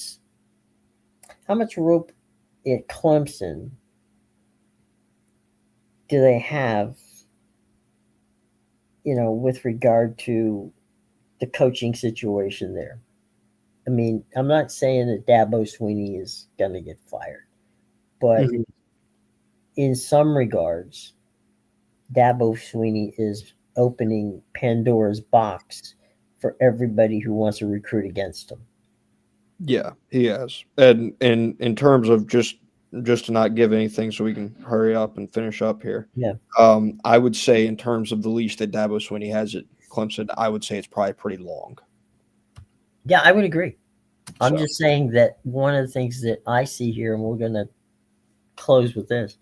Clemson do they have, with regard to the coaching situation there? I mean, I'm not saying that Dabo Sweeney is going to get fired, but Mhm. in some regards, Dabo Sweeney is opening Pandora's box for everybody who wants to recruit against him. Yeah, he has. And in terms of just to not give anything so we can hurry up and finish up here. Yeah. I would say in terms of the leash that Dabo Swinney has at Clemson, I would say it's probably pretty long. Yeah, I would agree. I'm So just saying that one of the things that I see here, and we're going to close with this,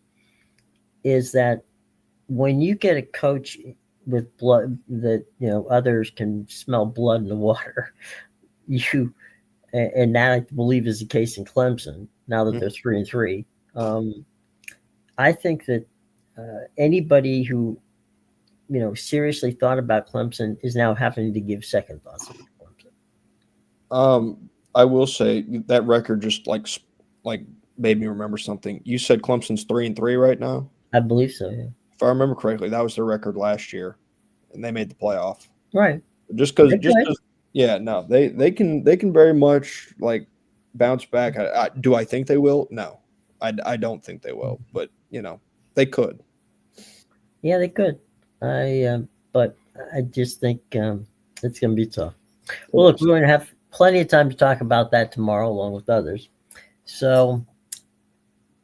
is that when you get a coach with blood that others can smell blood in the water, you and that I believe is the case in Clemson now that they're 3-3. I think that anybody who seriously thought about Clemson is now having to give second thoughts about Clemson. I will say that record just like made me remember something. You said Clemson's 3-3 right now? I believe so, yeah. If I remember correctly, that was their record last year, and they made the playoff. Right. Just because, yeah, no, they can very much like bounce back. Do I think they will? No, I don't think they will. But they could. Yeah, they could. But I just think it's going to be tough. Well, look, we're going to have plenty of time to talk about that tomorrow, along with others. So,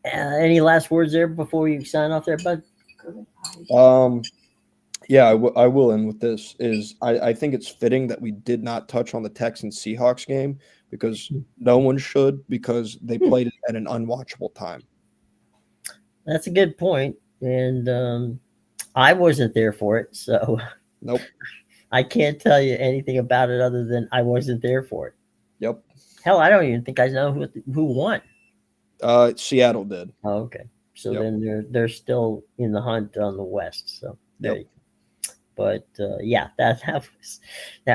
any last words there before we sign off, there, bud? Yeah, I will end with this. I think it's fitting that we did not touch on the Texans Seahawks game because no one should, because they played it at an unwatchable time. That's a good point, and I wasn't there for it, so nope. I can't tell you anything about it other than I wasn't there for it. Yep. Hell, I don't even think I know who won. Seattle did. Oh, okay. So then they're still in the hunt on the West. So there you go. But yeah, that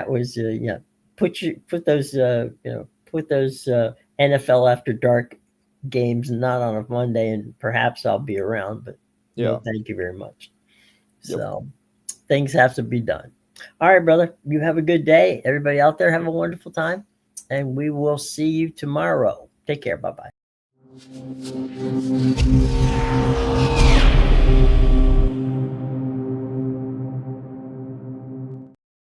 was yeah. Put those NFL After Dark games not on a Monday, and perhaps I'll be around. But no, thank you very much. So things have to be done. All right, brother. You have a good day. Everybody out there, have a wonderful time, and we will see you tomorrow. Take care. Bye-bye.